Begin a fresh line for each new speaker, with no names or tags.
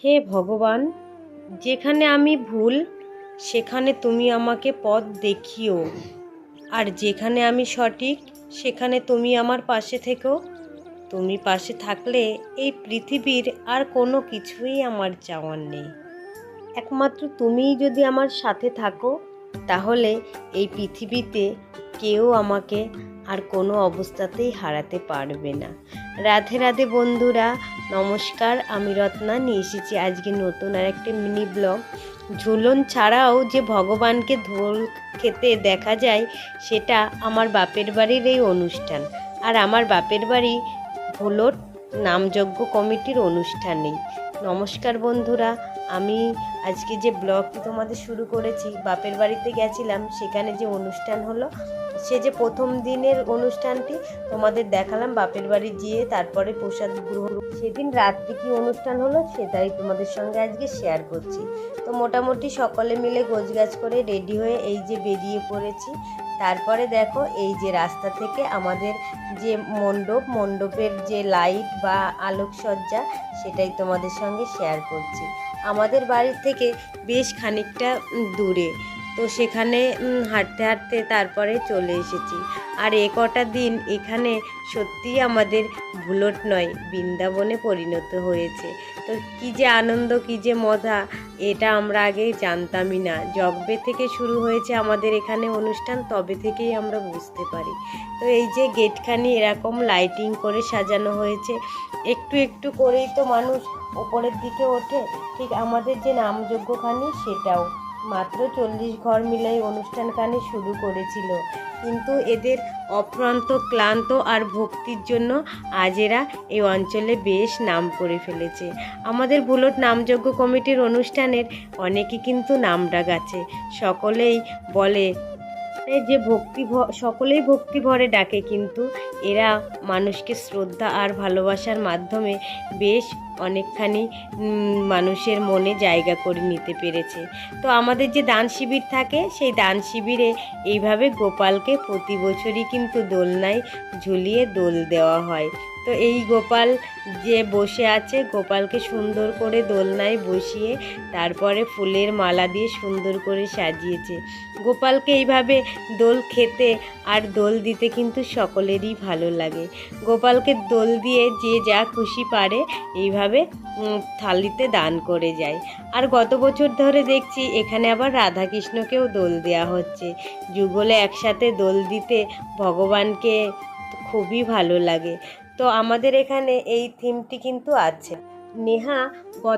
হে ভগবান, যেখানে আমি ভুল সেখানে তুমি আমাকে পথ দেখিও, আর যেখানে আমি সঠিক সেখানে তুমি আমার পাশে থেকো। তুমি পাশে থাকলে এই পৃথিবীর আর কোনো কিছুই আমার চাওয়ার নেই। একমাত্র তুমিই যদি আমার সাথে থাকো, তাহলে এই পৃথিবীতে কেউ আমাকে আর কোনো অবস্থাতেই হারাতে পারবে না। রাধে রাধে বন্ধুরা, নমস্কার। আমি রত্না নিয়ে এসেছি আজকে নতুন আর একটা মিনি ব্লগ। ঝুলন ছাড়াও যে ভগবানকে ধোল খেতে দেখা যায়, সেটা আমার বাপের বাড়ির এই অনুষ্ঠান। আর আমার বাপের বাড়ি ভোলট নামযজ্ঞ কমিটির অনুষ্ঠানেই। নমস্কার বন্ধুরা, আমি আজকে যে ব্লগটি তোমাদের শুরু করেছি, বাপের বাড়িতে গেছিলাম, সেখানে যে অনুষ্ঠান হলো, সে যে প্রথম দিনের অনুষ্ঠানটি তোমাদের দেখালাম বাপের বাড়ি গিয়ে, তারপরে প্রসাদ গ্রহণ। সেদিন রাত্রি কি অনুষ্ঠান হলো সেটাই তোমাদের সঙ্গে আজকে শেয়ার করছি। তো মোটামুটি সকলে মিলে গোছগাছ করে রেডি হয়ে এই যে বেরিয়ে পড়েছি। তারপরে দেখো, এই যে রাস্তা থেকে আমাদের যে মণ্ডপের যে লাইট বা আলোকসজ্জা, সেটাই তোমাদের সঙ্গে শেয়ার করছি। আমাদের বাড়ি থেকে বেশ খানিকটা দূরে, তো সেখানে হাঁটতে হাঁটতে তারপরে চলে এসেছি। আর এ কটা দিন এখানে সত্যিই আমাদের ভুলট নয়, বৃন্দাবনে পরিণত হয়েছে। তো কী যে আনন্দ, কী যে মজা, এটা আমরা আগে জানতামই না। যবে থেকে শুরু হয়েছে আমাদের এখানে অনুষ্ঠান, তবে থেকেই আমরা বুঝতে পারি। তো এই যে গেটখানি এরকম লাইটিং করে সাজানো হয়েছে, একটু একটু করেই তো মানুষ ওপরের দিকে ওঠে। ঠিক আমাদের যে নামযজ্ঞখানি, সেটাও মাত্র 40 ঘর মিলাই অনুষ্ঠানখানি শুরু করেছিল, কিন্তু এদের অফ্রান্ত ক্লান্ত আর ভক্তির জন্য আজ এরা এই অঞ্চলে বেশ নাম করে ফেলেছে। আমাদের ভুলট নামযজ্ঞ কমিটির অনুষ্ঠানের অনেকেই কিন্তু নামডাক আছে। সকলেই বলে যে সকলেই ভক্তি ভরে ডাকে, কিন্তু এরা মানুষকে শ্রদ্ধা আর ভালোবাসার মাধ্যমে বেশ অনেকখানি মানুষের মনে জায়গা করে নিতে পেরেছে। তো আমাদের যে দান শিবির থাকে, সেই দান শিবিরে এইভাবে গোপালকে প্রতি বছরই কিন্তু দোলনায় ঝুলিয়ে দোল দেওয়া হয়। তো এই গোপাল যে বসে আছে, গোপালকে সুন্দর করে দোলনায় বসিয়ে তারপরে ফুলের মালা দিয়ে সুন্দর করে সাজিয়েছে। গোপালকে এইভাবে দোল খেতে আর দোল দিতে কিন্তু সকলেরই ভালো লাগে। গোপালকে দোল দিয়ে যে যা খুশি পারে এইভাবে থালিতে দান করে যায়। আর গত বছর ধরে দেখছি এখানে আবার রাধাকৃষ্ণকেও দোল দেওয়া হচ্ছে। যুগলে একসাথে দোল দিতে ভগবানকে খুবই ভালো লাগে। তো আমাদের এখানে এই থিমটি কিন্তু আছে। নেহা